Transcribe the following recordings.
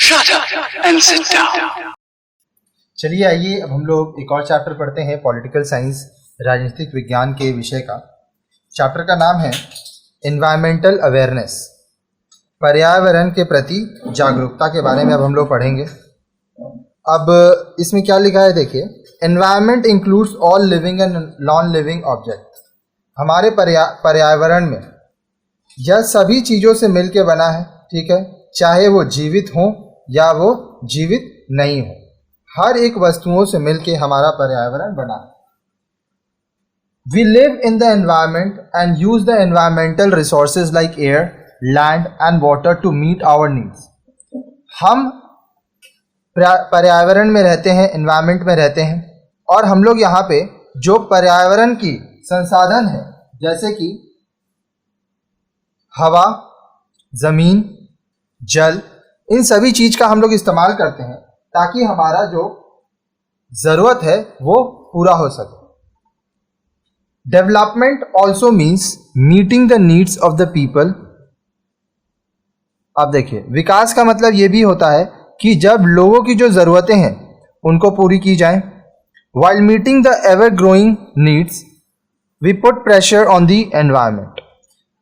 Shut up and sit down. चलिए आइए अब हम लोग एक और चैप्टर पढ़ते हैं पॉलिटिकल साइंस राजनीतिक विज्ञान के विषय का। चैप्टर का नाम है एनवायरमेंटल अवेयरनेस, पर्यावरण के प्रति जागरूकता के बारे में अब हम लोग पढ़ेंगे। अब इसमें क्या लिखा है देखिए, environment includes all living and non living object. हमारे पर्यावरण में यह सभी चीज़ों से मिलके बना है, ठीक है, चाहे वो जीवित हो या वो जीवित नहीं हो, हर एक वस्तुओं से मिलके हमारा पर्यावरण बना है। We live in the environment and use the environmental resources like air, land and water to meet our needs. हम पर्यावरण में रहते हैं, environment में रहते हैं, और हम लोग यहाँ पे जो पर्यावरण की संसाधन है जैसे कि हवा, ज़मीन, जल, इन सभी चीज़ का हम लोग इस्तेमाल करते हैं ताकि हमारा जो ज़रूरत है वो पूरा हो सके। Development also means meeting the needs of the people. अब देखिए, विकास का मतलब ये भी होता है कि जब लोगों की जो ज़रूरतें हैं उनको पूरी की जाए। While meeting the ever growing needs we put pressure on the environment.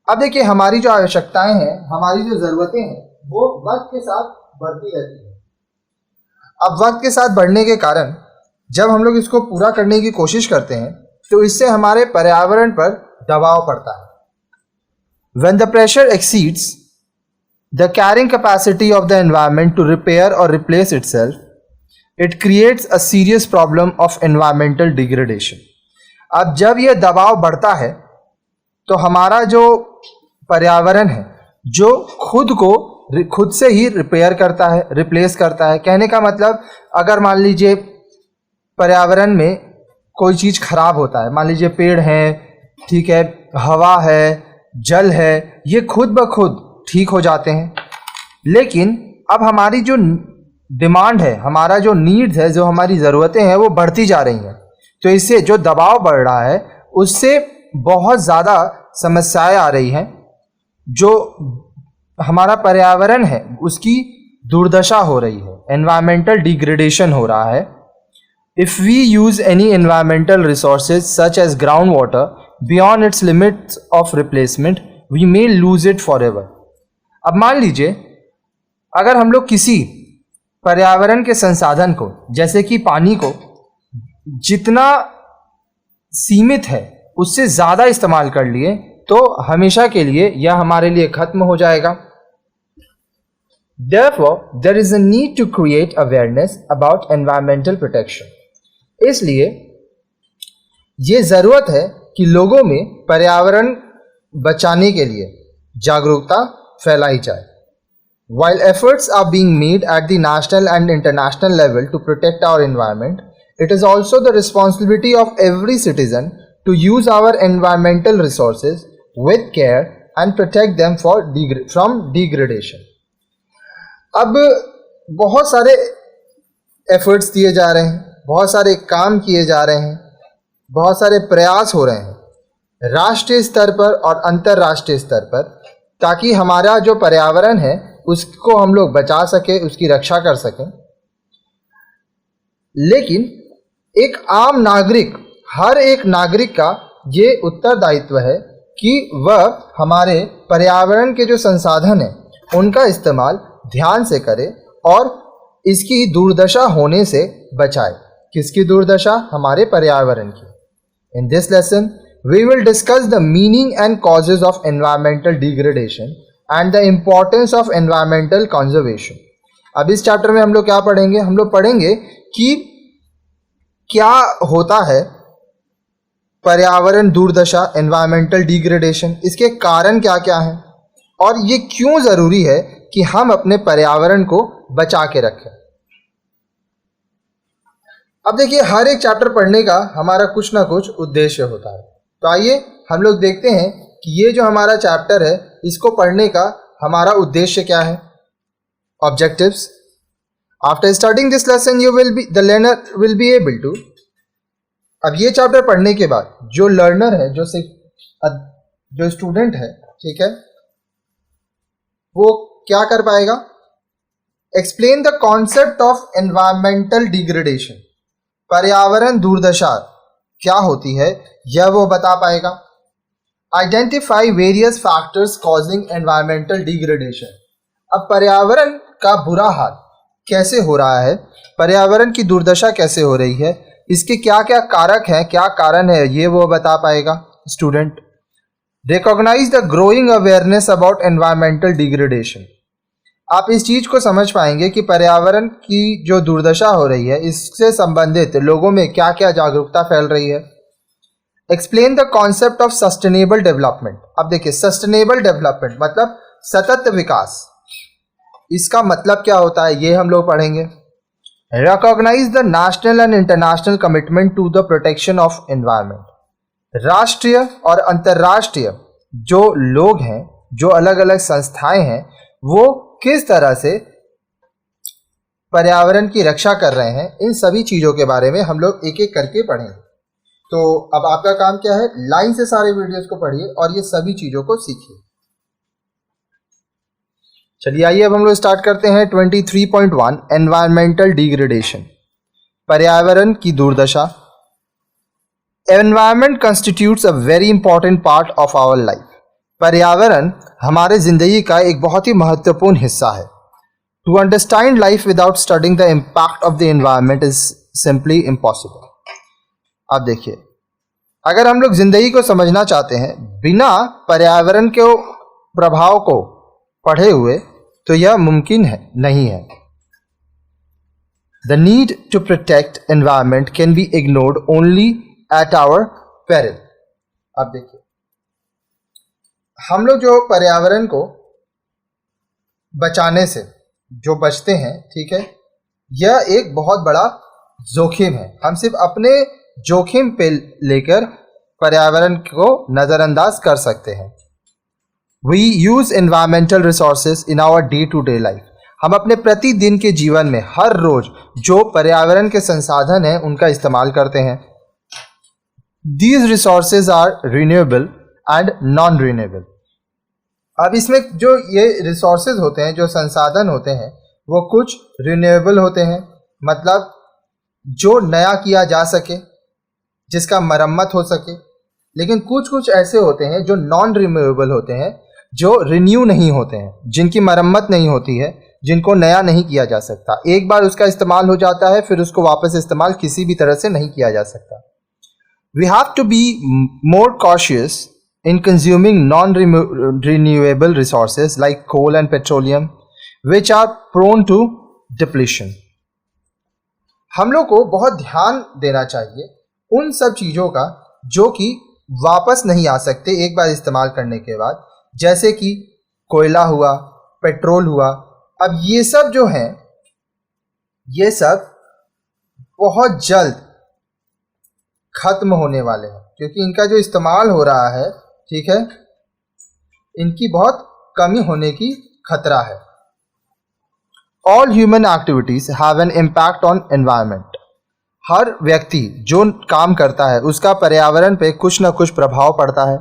अब देखिए, हमारी जो आवश्यकताएं हैं, हमारी जो ज़रूरतें हैं वो वक्त के साथ बढ़ती रहती है। अब वक्त के साथ बढ़ने के कारण जब हम लोग इसको पूरा करने की कोशिश करते हैं तो इससे हमारे पर्यावरण पर दबाव पड़ता है। When the pressure exceeds the carrying capacity of the environment to repair or replace itself, it creates a serious problem of environmental degradation. अब जब यह दबाव बढ़ता है तो हमारा जो पर्यावरण है जो खुद से ही रिपेयर करता है, रिप्लेस करता है। कहने का मतलब, अगर मान लीजिए पर्यावरण में कोई चीज़ खराब होता है, मान लीजिए पेड़ हैं, ठीक है, हवा है, जल है, ये खुद ब खुद ठीक हो जाते हैं। लेकिन अब हमारी जो डिमांड है, हमारा जो नीड्स है, जो हमारी ज़रूरतें हैं वो बढ़ती जा रही हैं। तो इससे जो दबाव बढ़ रहा है उससे बहुत ज़्यादा समस्याएं आ रही हैं। जो हमारा पर्यावरण है उसकी दुर्दशा हो रही है, एनवायरमेंटल डिग्रेडेशन हो रहा है। If we use any environmental resources such as groundwater beyond its limits of replacement, we may lose it forever. अब मान लीजिए, अगर हम लोग किसी पर्यावरण के संसाधन को, जैसे कि पानी को, जितना सीमित है उससे ज़्यादा इस्तेमाल कर लिए तो हमेशा के लिए यह हमारे लिए खत्म हो जाएगा। Therefore, there is a need to create awareness about environmental protection. इसलिए ये ज़रूरत है कि लोगों में पर्यावरण बचाने के लिए जागरूकता फैलाई जाए। While efforts are being made at the national and international level to protect our environment, it is also the responsibility of every citizen to use our environmental resources with care and protect them from degradation. अब बहुत सारे efforts दिए जा रहे हैं, बहुत सारे काम किए जा रहे हैं, बहुत सारे प्रयास हो रहे हैं राष्ट्रीय स्तर पर और अंतर्राष्ट्रीय स्तर पर, ताकि हमारा जो पर्यावरण है उसको हम लोग बचा सके, उसकी रक्षा कर सकें। लेकिन एक आम नागरिक, हर एक नागरिक का ये उत्तरदायित्व है कि वह हमारे पर्यावरण के जो संसाधन हैं उनका इस्तेमाल ध्यान से करे और इसकी दुर्दशा होने से बचाए। किसकी दुर्दशा? हमारे पर्यावरण की। In this lesson we will discuss the meaning and causes of environmental degradation and the importance of environmental conservation. अब इस चैप्टर में हम लोग क्या पढ़ेंगे? हम लोग पढ़ेंगे कि क्या होता है पर्यावरण दुर्दशा, एनवायरमेंटल डिग्रेडेशन, इसके कारण क्या क्या हैं और ये क्यों ज़रूरी है कि हम अपने पर्यावरण को बचा के रखें। अब देखिए, हर एक चैप्टर पढ़ने का हमारा कुछ ना कुछ उद्देश्य होता है। तो आइए हम लोग देखते हैं कि ये जो हमारा चैप्टर है इसको पढ़ने का हमारा उद्देश्य क्या है। Objectives. After starting this lesson the learner will be able to. अब ये चैप्टर पढ़ने के बाद जो लर्नर है, जो स्टूडेंट है, ठीक है, वो क्या कर पाएगा? Explain the concept of environmental degradation. पर्यावरण दुर्दशा क्या होती है यह वो बता पाएगा। Identify various factors causing environmental degradation. अब पर्यावरण का बुरा हाल कैसे हो रहा है, पर्यावरण की दुर्दशा कैसे हो रही है, इसके क्या क्या कारक हैं, क्या कारण है, ये वो बता पाएगा student. Recognise the growing awareness about environmental degradation. आप इस चीज को समझ पाएंगे कि पर्यावरण की जो दुर्दशा हो रही है इससे संबंधित लोगों में क्या क्या जागरूकता फैल रही है। Explain the concept of sustainable development. अब देखिए सस्टेनेबल डेवलपमेंट मतलब सतत विकास, इसका मतलब क्या होता है ये हम लोग पढ़ेंगे। Recognise the national and international commitment to the protection of environment. राष्ट्रीय और अंतर्राष्ट्रीय जो लोग हैं, जो अलग अलग संस्थाएं हैं, वो किस तरह से पर्यावरण की रक्षा कर रहे हैं, इन सभी चीजों के बारे में हम लोग एक एक करके पढ़ेंगे। तो अब आपका काम क्या है, लाइन से सारे वीडियोस को पढ़िए और ये सभी चीजों को सीखिए। चलिए आइए अब हम लोग स्टार्ट करते हैं 23.1 एनवायरमेंटल डिग्रेडेशन, पर्यावरण की दुर्दशा। Environment constitutes a very important part of our life. पर्यावरण हमारे जिंदगी का एक बहुत ही महत्वपूर्ण हिस्सा है। To understand life without studying the impact of the environment is simply impossible. अब देखिए, अगर हम लोग जिंदगी को समझना चाहते हैं बिना पर्यावरण के प्रभाव को पढ़े हुए, तो यह मुमकिन है नहीं है। The need to protect environment can be ignored only at our peril. अब देखिए, हम लोग जो पर्यावरण को बचाने से जो बचते हैं, ठीक है, यह एक बहुत बड़ा जोखिम है। हम सिर्फ अपने जोखिम पे लेकर पर्यावरण को नजरअंदाज कर सकते हैं। We use environmental resources in our day to day life. हम अपने प्रतिदिन के जीवन में हर रोज जो पर्यावरण के संसाधन हैं उनका इस्तेमाल करते हैं। These resources are renewable and non renewable. अब इसमें जो ये रिसोर्सेज होते हैं, जो संसाधन होते हैं, वो कुछ रिन्यूएबल होते हैं, मतलब जो नया किया जा सके, जिसका मरम्मत हो सके, लेकिन कुछ कुछ ऐसे होते हैं जो नॉन रिन्यूएबल होते हैं, जो रिन्यू नहीं होते हैं, जिनकी मरम्मत नहीं होती है, जिनको नया नहीं किया जा सकता। एक बार उसका इस्तेमाल हो जाता है, फिर उसको वापस इस्तेमाल किसी भी तरह से नहीं किया जा सकता। We have to be more cautious in consuming non-renewable resources like coal and petroleum, which are prone to depletion. हम लोग को बहुत ध्यान देना चाहिए उन सब चीज़ों का जो कि वापस नहीं आ सकते एक बार इस्तेमाल करने के बाद, जैसे कि कोयला हुआ, पेट्रोल हुआ। अब ये सब जो हैं, ये सब बहुत जल्द खत्म होने वाले हैं, क्योंकि इनका जो इस्तेमाल हो रहा है, ठीक है, इनकी बहुत कमी होने की खतरा है। All human activities have an impact on environment. हर व्यक्ति जो काम करता है उसका पर्यावरण पे कुछ ना कुछ प्रभाव पड़ता है।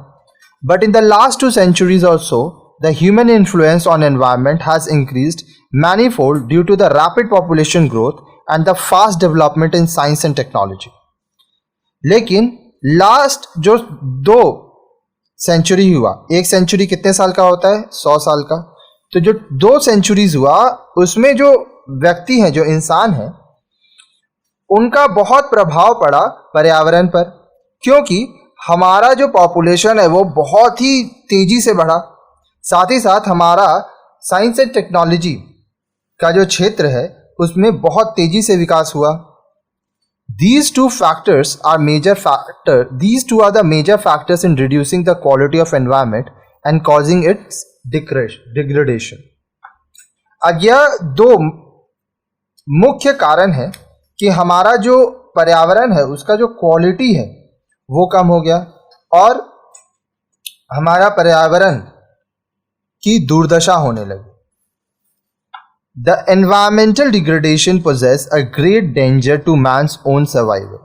But in the last 2 centuries or so, the human influence on environment has increased manifold due to the rapid population growth and the fast development in science and technology. लेकिन लास्ट जो 2 सेंचुरी हुआ, 1 century कितने साल का होता है, 100 साल का, तो जो 2 सेंचुरीज हुआ उसमें जो व्यक्ति हैं, जो इंसान हैं, उनका बहुत प्रभाव पड़ा पर्यावरण पर, क्योंकि हमारा जो पॉपुलेशन है वो बहुत ही तेजी से बढ़ा। साथ ही साथ हमारा साइंस एंड टेक्नोलॉजी का जो क्षेत्र है उसमें बहुत तेजी से विकास हुआ। These two are the major factors in reducing the quality of environment and causing its degradation. अब यह 2 मुख्य कारण है कि हमारा जो पर्यावरण है उसका जो क्वालिटी है वो कम हो गया और हमारा पर्यावरण की दुर्दशा होने लगी। The environmental degradation poses a great danger to man's own survival.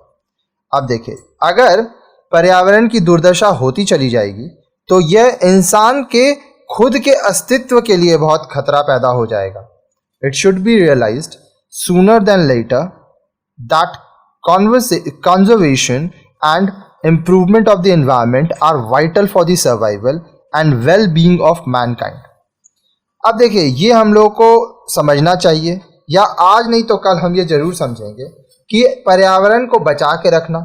अब देखिए, अगर पर्यावरण की दुर्दशा होती चली जाएगी तो यह इंसान के खुद के अस्तित्व के लिए बहुत खतरा पैदा हो जाएगा। It should be realized sooner than later that conservation and improvement of the environment are vital for the survival and well-being of mankind. अब देखिए, ये हम लोगों को समझना चाहिए, या आज नहीं तो कल हम ये जरूर समझेंगे कि पर्यावरण को बचा के रखना,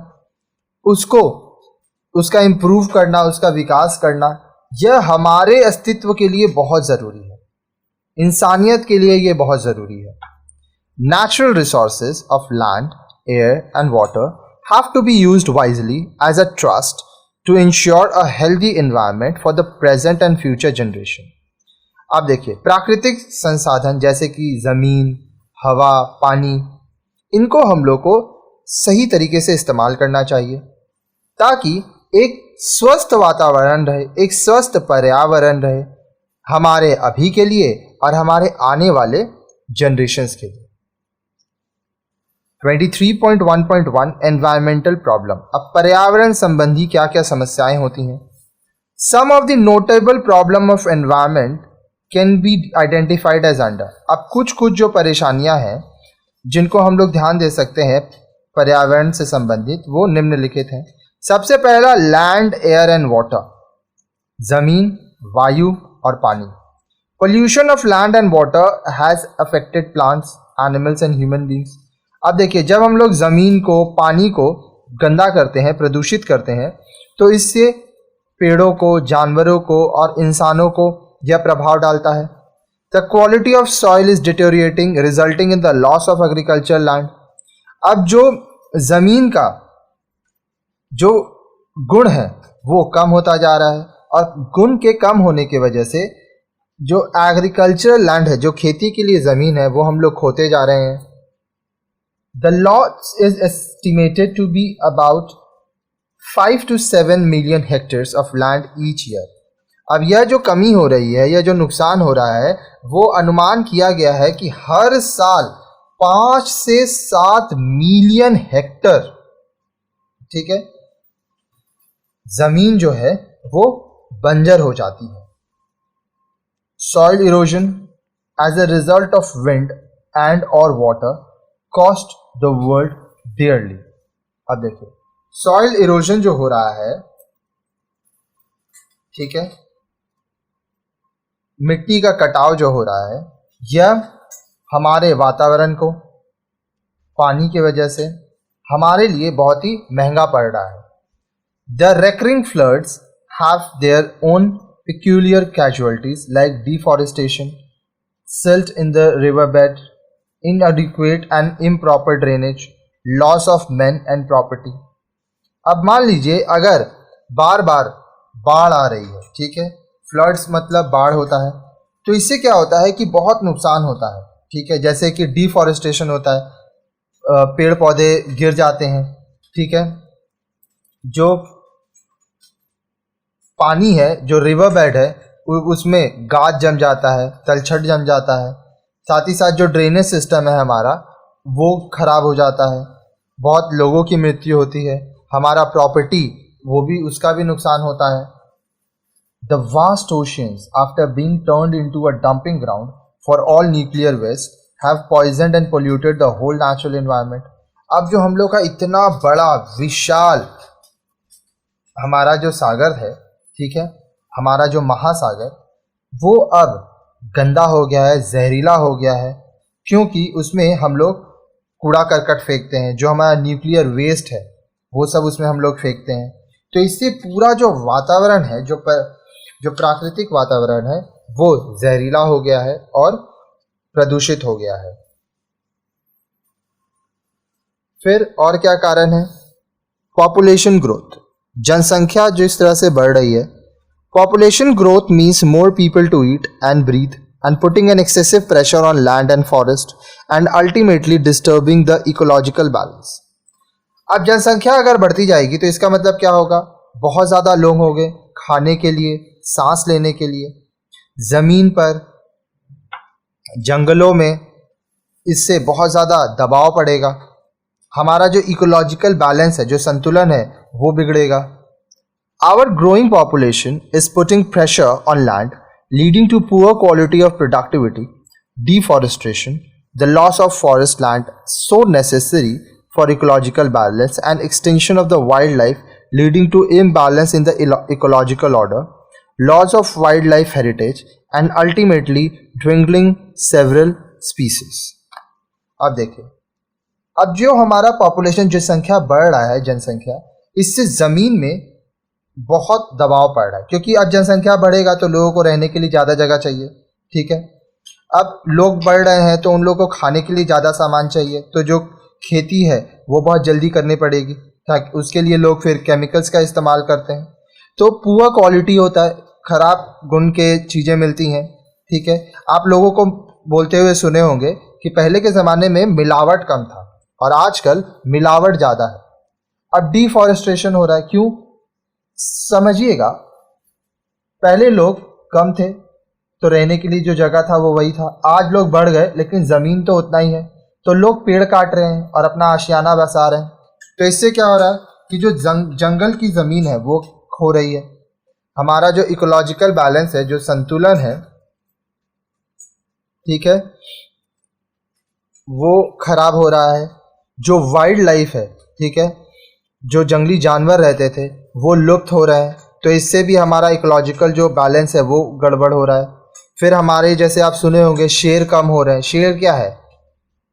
उसका इम्प्रूव करना, उसका विकास करना, यह हमारे अस्तित्व के लिए बहुत ज़रूरी है, इंसानियत के लिए ये बहुत ज़रूरी है. Natural resources of land, air and water have to be used wisely as a trust to ensure a healthy environment for the present and future generation. अब देखिए, प्राकृतिक संसाधन जैसे कि ज़मीन, हवा, पानी, इनको हम लोग को सही तरीके से इस्तेमाल करना चाहिए ताकि एक स्वस्थ वातावरण रहे, एक स्वस्थ पर्यावरण रहे हमारे अभी के लिए और हमारे आने वाले जनरेशन्स के लिए. 23.1.1 एनवायरमेंटल प्रॉब्लम. अब पर्यावरण संबंधी क्या क्या समस्याएं होती हैं. Some of the notable problem of environment can be identified as under. अब कुछ जो परेशानियां हैं जिनको हम लोग ध्यान दे सकते हैं पर्यावरण से संबंधित, वो निम्नलिखित हैं. सबसे पहला, लैंड, एयर एंड वाटर, जमीन, वायु और पानी. Pollution of land and water has affected plants, animals and human beings. अब देखिए, जब हम लोग ज़मीन को, पानी को गंदा करते हैं, प्रदूषित करते हैं, तो इससे पेड़ों को, जानवरों को और इंसानों को यह प्रभाव डालता है. The quality of soil is deteriorating resulting in the loss of agriculture land. अब जो ज़मीन का जो गुण है वो कम होता जा रहा है, और गुण के कम होने की वजह से जो एग्रीकल्चरल लैंड है, जो खेती के लिए ज़मीन है, वो हम लोग खोते जा रहे हैं. The loss is estimated to be about 5 to 7 million hectares of land each year. अब यह जो कमी हो रही है, यह जो नुकसान हो रहा है, वो अनुमान किया गया है कि हर साल 5 से 7 मिलियन हेक्टर, ठीक है, जमीन जो है वो बंजर हो जाती है. Soil erosion as a result of wind and or water cost the world dearly. अब देखिए, सॉइल इरोजन जो हो रहा है, ठीक है, मिट्टी का कटाव जो हो रहा है, यह हमारे वातावरण को, पानी की वजह से हमारे लिए बहुत ही महंगा पड़ रहा है. The recurring floods have their own peculiar casualties like deforestation, silt in the riverbed, inadequate and improper drainage, loss of men and property. अब मान लीजिए अगर बार बार बाढ़ आ रही है, ठीक है, फ्लड्स मतलब बाढ़ होता है, तो इससे क्या होता है कि बहुत नुकसान होता है, ठीक है, जैसे कि डिफॉरेस्टेशन होता है, पेड़ पौधे गिर जाते हैं, ठीक है, जो पानी है, जो रिवर बेड है, उसमें गाद जम जाता है, तलछट जम जाता है, साथ ही साथ जो ड्रेनेज सिस्टम है हमारा, वो खराब हो जाता है, बहुत लोगों की मृत्यु होती है, हमारा प्रॉपर्टी वो भी, उसका भी नुकसान होता है. The vast oceans after being turned into a dumping ground for all nuclear waste have poisoned and polluted the whole natural environment. अब जो हम लोग का इतना बड़ा विशाल हमारा जो सागर है, ठीक है, हमारा जो महासागर, वो अब गंदा हो गया है, जहरीला हो गया है, क्योंकि उसमें हम लोग कूड़ा करकट फेंकते हैं, जो हमारा न्यूक्लियर वेस्ट है वो सब उसमें हम लोग फेंकते हैं. तो इससे पूरा जो वातावरण है, जो प्राकृतिक वातावरण है, वो जहरीला हो गया है और प्रदूषित हो गया है. फिर और क्या कारण है? Population growth. जनसंख्या जिस तरह से बढ़ रही है, population growth means more people to eat and breathe and putting an excessive pressure on land and forest and ultimately disturbing the ecological balance. अब जनसंख्या अगर बढ़ती जाएगी तो इसका मतलब क्या होगा? बहुत ज़्यादा लोग होंगे खाने के लिए, सांस लेने के लिए, ज़मीन पर, जंगलों में, इससे बहुत ज़्यादा दबाव पड़ेगा, हमारा जो इकोलॉजिकल बैलेंस है, जो संतुलन है, वो बिगड़ेगा. Our growing population is putting pressure on land, leading to poor quality of productivity, deforestation, the loss of forest land so necessary for ecological balance, and extinction of the wildlife leading to imbalance in the ecological order, loss of wildlife heritage, and ultimately dwindling several species. अब देखिए, अब जो हमारा population जनसंख्या बढ़ रहा है, जनसंख्या, इससे ज़मीन में बहुत दबाव पड़ रहा है, क्योंकि अब जनसंख्या बढ़ेगा तो लोगों को रहने के लिए ज़्यादा जगह चाहिए, ठीक है। अब लोग बढ़ रहे हैं तो उन लोगों को खाने के लिए ज़्यादा सामान चाहिए, तो जो खेती है वो बहुत जल्दी करनी पड़ेगी, ताकि उसके लिए लोग फिर केमिकल्स का इस्तेमाल करते हैं, तो पुअर क्वालिटी होता है, ख़राब गुण के चीज़ें मिलती हैं, ठीक है। आप लोगों को बोलते हुए सुने होंगे कि पहले के ज़माने में मिलावट कम था और आजकल मिलावट ज़्यादा है। अब डिफॉरेस्टेशन हो रहा है, क्यों? समझिएगा, पहले लोग कम थे तो रहने के लिए जो जगह था वो वही था। आज लोग बढ़ गए लेकिन ज़मीन तो उतना ही है, तो लोग पेड़ काट रहे हैं और अपना आशियाना बसा रहे हैं। तो इससे क्या हो रहा है कि जो जंगल की ज़मीन है वो खो रही है, हमारा जो इकोलॉजिकल बैलेंस है, जो संतुलन है, ठीक है, वो खराब हो रहा है। जो वाइल्ड लाइफ है, ठीक है, जो जंगली जानवर रहते थे वो लुप्त हो रहे हैं, तो इससे भी हमारा इकोलॉजिकल जो बैलेंस है वो गड़बड़ हो रहा है। फिर हमारे, जैसे आप सुने होंगे, शेर कम हो रहे हैं। शेर क्या है?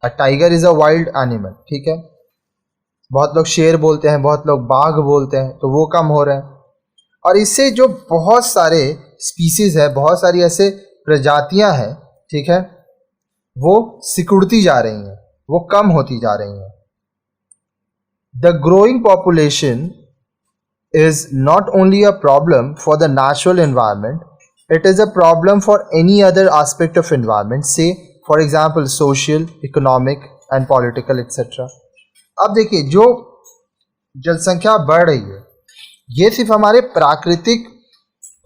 A tiger is a wild animal, ठीक है। बहुत लोग शेर बोलते हैं, बहुत लोग बाघ बोलते हैं, तो वो कम हो रहे हैं। और इससे जो बहुत सारे स्पीसीज़ है, बहुत सारी ऐसे प्रजातियां हैं, ठीक है, वो सिकुड़ती जा रही हैं, वो कम होती जा रही हैं। The growing population is not only a problem for the natural environment, it is a problem for any other aspect of environment, say for example social, economic and political etc. अब देखिए, जो जनसंख्या बढ़ रही है ये सिर्फ हमारे प्राकृतिक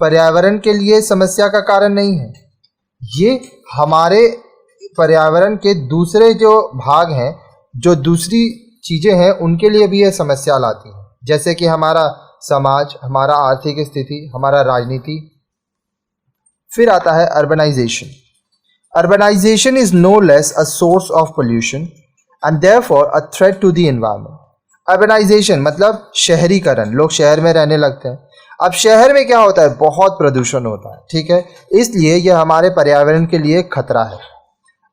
पर्यावरण के लिए समस्या का कारण नहीं है, ये हमारे पर्यावरण के दूसरे जो भाग हैं, जो दूसरी चीज़ें हैं, उनके लिए भी ये समस्या लाती है, जैसे कि हमारा समाज, हमारा आर्थिक स्थिति, हमारा राजनीति। फिर आता है urbanisation. Urbanisation is no less a source of pollution and therefore a threat to the environment. Urbanisation मतलब शहरीकरण, लोग शहर में रहने लगते हैं। अब शहर में क्या होता है? बहुत प्रदूषण होता है, ठीक है, इसलिए यह हमारे पर्यावरण के लिए खतरा है।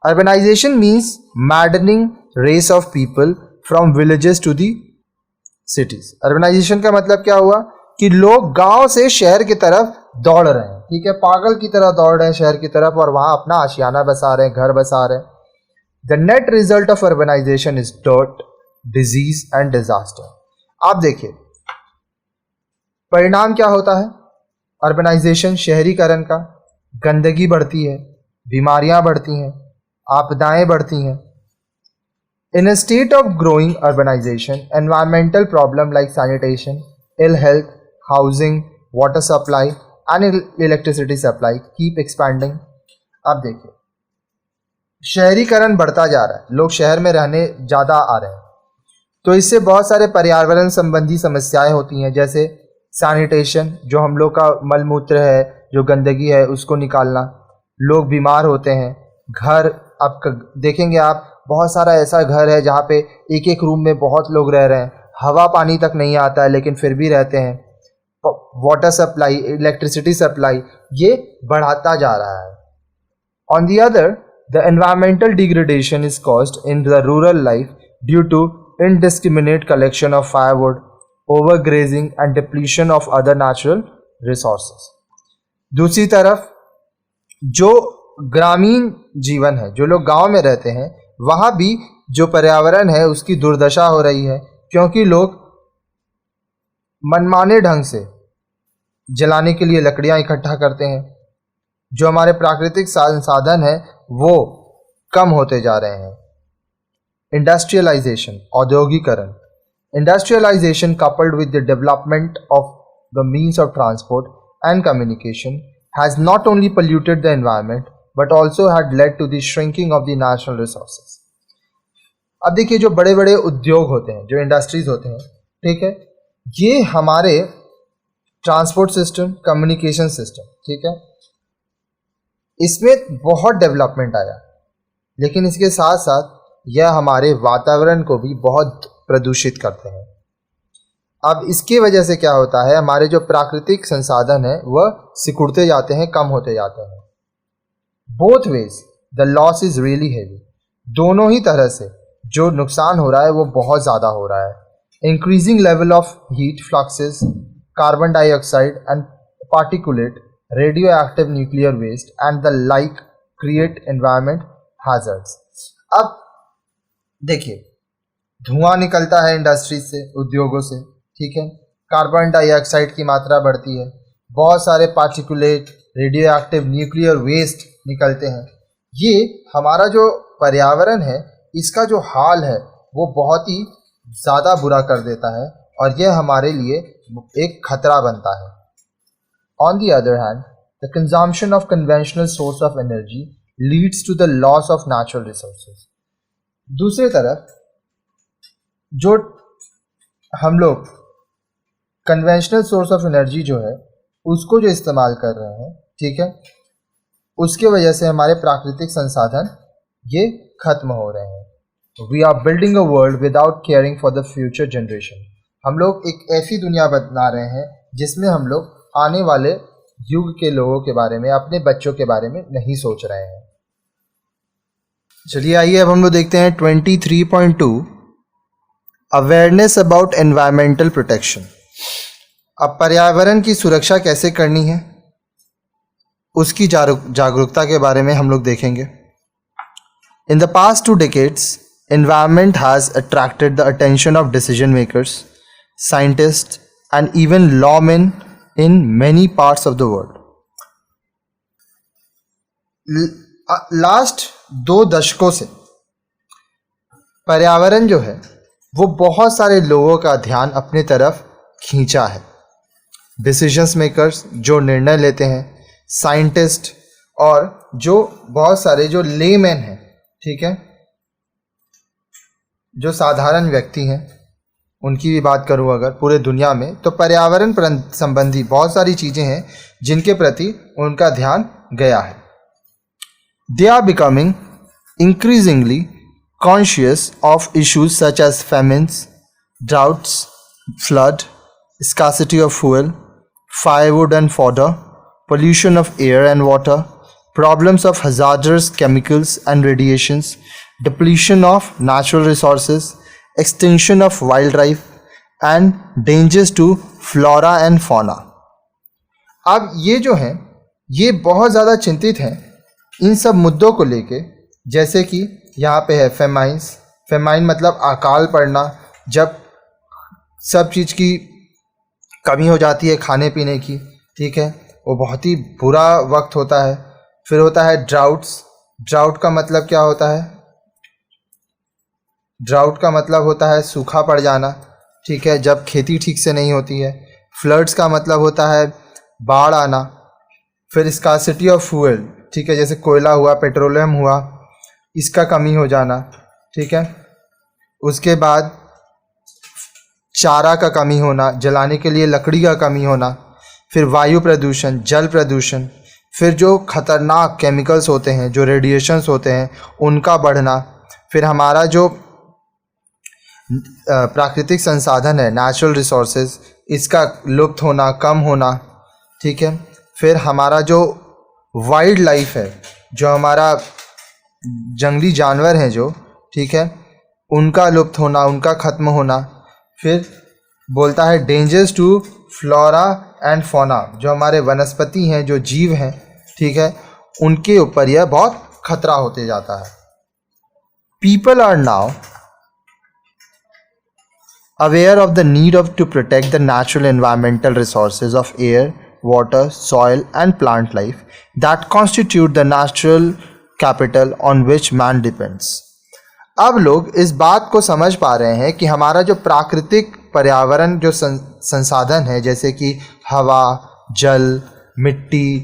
Urbanisation means maddening race of people from villages to the cities. Urbanisation का मतलब क्या हुआ कि लोग गांव से शहर की तरफ दौड़ रहे हैं, ठीक है, पागल की तरह दौड़ रहे हैं शहर की तरफ, और वहां अपना आशियाना बसा रहे हैं, घर बसा रहे हैं। The net result of urbanisation is dirt, disease and disaster. आप देखिए, परिणाम क्या होता है अर्बनाइजेशन, शहरीकरण का? गंदगी बढ़ती है, बीमारियां बढ़ती हैं, आपदाएं बढ़ती हैं। In a state of growing urbanization, environmental problems like sanitation, ill health, housing, water supply and electricity supply keep expanding. अब देखिए, शहरीकरण बढ़ता जा रहा है, लोग शहर में रहने ज़्यादा आ रहे हैं, तो इससे बहुत सारे पर्यावरण संबंधी समस्याएं होती हैं, जैसे सैनिटेशन, जो हम लोग का मलमूत्र है, जो गंदगी है उसको निकालना, लोग बीमार होते हैं। घर, अब देखेंगे आप, बहुत सारा ऐसा घर है जहाँ पे एक एक रूम में बहुत लोग रह रहे हैं, हवा पानी तक नहीं आता है लेकिन फिर भी रहते हैं। वाटर सप्लाई, इलेक्ट्रिसिटी सप्लाई, ये बढ़ाता जा रहा है। On the other, the environmental degradation is caused in the rural life due to indiscriminate collection of firewood, overgrazing and depletion of other natural resources. दूसरी तरफ जो ग्रामीण जीवन है, जो लोग गांव में रहते हैं, वहाँ भी जो पर्यावरण है उसकी दुर्दशा हो रही है, क्योंकि लोग मनमाने ढंग से जलाने के लिए लकड़ियाँ इकट्ठा करते हैं। जो हमारे प्राकृतिक संसाधन है वो कम होते जा रहे हैं। इंडस्ट्रियलाइजेशन, औद्योगिकरण। Industrialisation coupled with the development of the means of transport and communication has not only polluted the environment but also had led to the shrinking of the natural resources. अब देखिए, जो बड़े बड़े उद्योग होते हैं, जो इंडस्ट्रीज होते हैं, ठीक है, ये हमारे ट्रांसपोर्ट सिस्टम, कम्युनिकेशन सिस्टम, ठीक है, इसमें बहुत डेवलपमेंट आया। लेकिन इसके साथ साथ यह हमारे वातावरण को भी बहुत प्रदूषित करते हैं। अब इसकी वजह से क्या होता है, हमारे जो प्राकृतिक संसाधन है वह सिकुड़ते जाते हैं, कम होते जाते हैं। Both ways the loss is really heavy. दोनों ही तरह से जो नुकसान हो रहा है वो बहुत ज़्यादा हो रहा है। Increasing level of heat fluxes, carbon dioxide and particulate, radioactive nuclear waste and the like create environment hazards. अब देखिए, धुआं निकलता है इंडस्ट्रीज से, उद्योगों से, ठीक है, कार्बन डाइऑक्साइड की मात्रा बढ़ती है, बहुत सारे particulate, radioactive nuclear waste निकलते हैं। ये हमारा जो पर्यावरण है इसका जो हाल है वो बहुत ही ज़्यादा बुरा कर देता है और यह हमारे लिए एक खतरा बनता है। On the other hand, the consumption of conventional source of energy leads to the loss of natural resources. दूसरी तरफ जो हम लोग कन्वेंशनल सोर्स ऑफ एनर्जी जो है उसको जो इस्तेमाल कर रहे हैं, ठीक है, उसके वजह से हमारे प्राकृतिक संसाधन ये खत्म हो रहे हैं। We are building a world without caring for the future generation. हम लोग एक ऐसी दुनिया बना रहे हैं जिसमें हम लोग आने वाले युग के लोगों के बारे में, अपने बच्चों के बारे में नहीं सोच रहे हैं। चलिए आइए अब हम लोग देखते हैं 23.2 अवेयरनेस अबाउट एनवायरमेंटल प्रोटेक्शन। अब पर्यावरण की सुरक्षा कैसे करनी है उसकी जागरूकता के बारे में हम लोग देखेंगे। In the past 2 decades, environment has attracted the attention of decision makers, scientists, and even lawmen in many parts of the world. Last 2 दशकों से पर्यावरण जो है वो बहुत सारे लोगों का ध्यान अपने तरफ खींचा है। डिसीजंस मेकर्स जो निर्णय लेते हैं, साइंटिस्ट और जो बहुत सारे जो लेमैन हैं, ठीक है, जो साधारण व्यक्ति हैं, उनकी भी बात करूं अगर पूरे दुनिया में, तो पर्यावरण संबंधी बहुत सारी चीज़ें हैं जिनके प्रति उनका ध्यान गया है। They are becoming increasingly conscious of issues such as famines, droughts, flood, scarcity of fuel, firewood and fodder, pollution of air and water, problems of hazardous chemicals and radiations, depletion of natural resources, extinction of wildlife, and dangers to flora and fauna. अब ये जो हैं ये बहुत ज़्यादा चिंतित हैं इन सब मुद्दों को लेके, जैसे कि यहाँ पे है फेमाइन्स। फेमाइन मतलब अकाल पड़ना, जब सब चीज़ की कमी हो जाती है खाने पीने की, ठीक है, वो बहुत ही बुरा वक्त होता है। फिर होता है ड्राउट्स। ड्राउट का मतलब क्या होता है? ड्राउट का मतलब होता है सूखा पड़ जाना, ठीक है, जब खेती ठीक से नहीं होती है। फ्लड्स का मतलब होता है बाढ़ आना। फिर स्कार्सिटी ऑफ फ्यूल, ठीक है, जैसे कोयला हुआ, पेट्रोलियम हुआ, इसका कमी हो जाना, ठीक है। उसके बाद चारा का कमी होना, जलाने के लिए लकड़ी का कमी होना। फिर वायु प्रदूषण, जल प्रदूषण, फिर जो खतरनाक केमिकल्स होते हैं, जो रेडिएशंस होते हैं, उनका बढ़ना। फिर हमारा जो प्राकृतिक संसाधन है, नेचुरल रिसोर्सेज, इसका लुप्त होना, कम होना, ठीक है। फिर हमारा जो वाइल्ड लाइफ है, जो हमारा जंगली जानवर हैं जो, ठीक है, उनका लुप्त होना, उनका ख़त्म होना। फिर बोलता है dangers to flora and fauna, जो हमारे वनस्पति हैं, जो जीव हैं, ठीक है, उनके ऊपर यह बहुत खतरा होते जाता है। People are now aware of the need of to protect the natural environmental resources of air, water, soil and plant life that constitute the natural capital on which man depends. अब लोग इस बात को समझ पा रहे हैं कि हमारा जो प्राकृतिक पर्यावरण जो संसाधन है, जैसे कि हवा, जल, मिट्टी,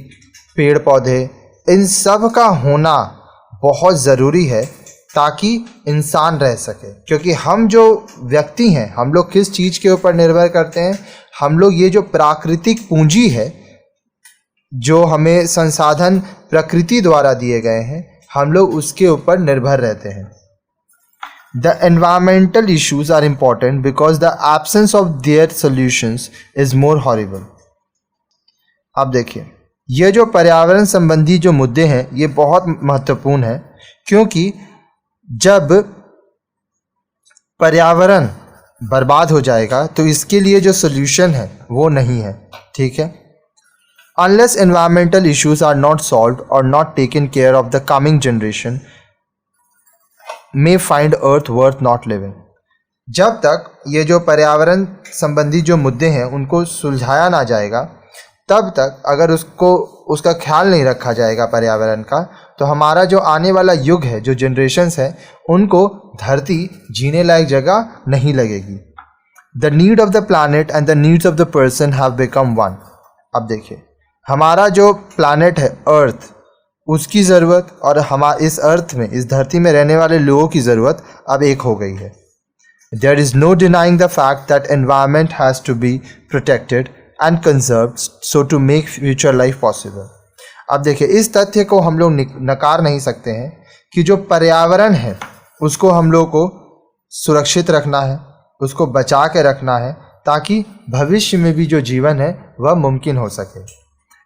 पेड़ पौधे, इन सब का होना बहुत ज़रूरी है ताकि इंसान रह सके। क्योंकि हम जो व्यक्ति हैं, हम लोग किस चीज़ के ऊपर निर्भर करते हैं? हम लोग ये जो प्राकृतिक पूंजी है, जो हमें संसाधन प्रकृति द्वारा दिए गए हैं, हम लोग उसके ऊपर निर्भर रहते हैं। The environmental issues are important because the absence of their solutions is more horrible. अब देखिए, ये जो पर्यावरण संबंधी जो मुद्दे हैं ये बहुत महत्वपूर्ण है, क्योंकि जब पर्यावरण बर्बाद हो जाएगा तो इसके लिए जो सोल्यूशन है वो नहीं है। ठीक है, unless environmental issues are not solved और not taken care of the coming generation may find earth worth not living. जब तक ये जो पर्यावरण संबंधी जो मुद्दे हैं उनको सुलझाया ना जाएगा, तब तक अगर उसका ख्याल नहीं रखा जाएगा पर्यावरण का, तो हमारा जो आने वाला युग है, जो जनरेशन्स है, उनको धरती जीने लायक जगह नहीं लगेगी। The need of the planet and the needs of the person have become one. अब देखिए, हमारा जो प्लानट है अर्थ, उसकी ज़रूरत और इस अर्थ में, इस धरती में रहने वाले लोगों की ज़रूरत अब एक हो गई है। There is no denying the fact that environment has to be protected and conserved so to make future life possible। अब देखिए, इस तथ्य को हम लोग नकार नहीं सकते हैं कि जो पर्यावरण है उसको हम लोग को सुरक्षित रखना है, उसको बचा के रखना है, ताकि भविष्य में भी जो जीवन है वह मुमकिन हो सके।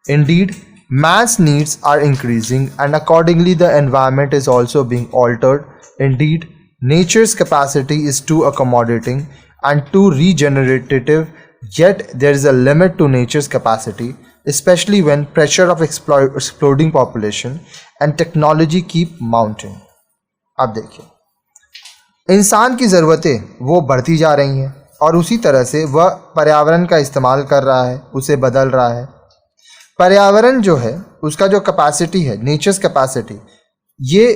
Indeed, man's needs are increasing and accordingly the environment is also being altered. Indeed, nature's capacity is too accommodating and too regenerative, yet there is a limit to nature's capacity, especially when pressure of exploding population and technology keep mounting। अब देखिए, इंसान की ज़रूरतें वो बढ़ती जा रही हैं और उसी तरह से वह पर्यावरण का इस्तेमाल कर रहा है, उसे बदल रहा है। पर्यावरण जो है उसका जो कैपेसिटी है, नेचर्स कैपेसिटी, ये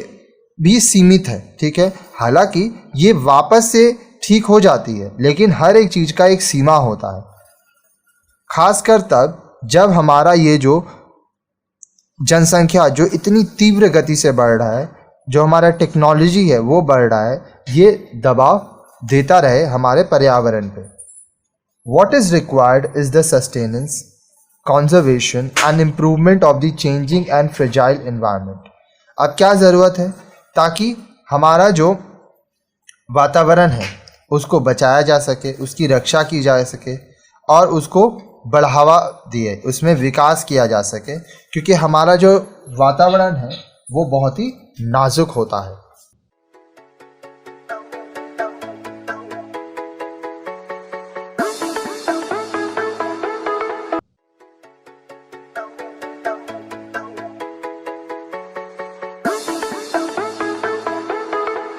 भी सीमित है। ठीक है, हालांकि ये वापस से ठीक हो जाती है, लेकिन हर एक चीज़ का एक सीमा होता है, खासकर तब जब हमारा ये जो जनसंख्या जो इतनी तीव्र गति से बढ़ रहा है, जो हमारा टेक्नोलॉजी है वो बढ़ रहा है, ये दबाव देता रहे हमारे पर्यावरण पे। What is required is the sustenance, conservation and improvement of the changing and fragile environment। अब क्या ज़रूरत है? ताकि हमारा जो वातावरण है उसको बचाया जा सके, उसकी रक्षा की जा सके और उसको बढ़ावा दिए, उसमें विकास किया जा सके, क्योंकि हमारा जो वातावरण है वो बहुत ही नाजुक होता है।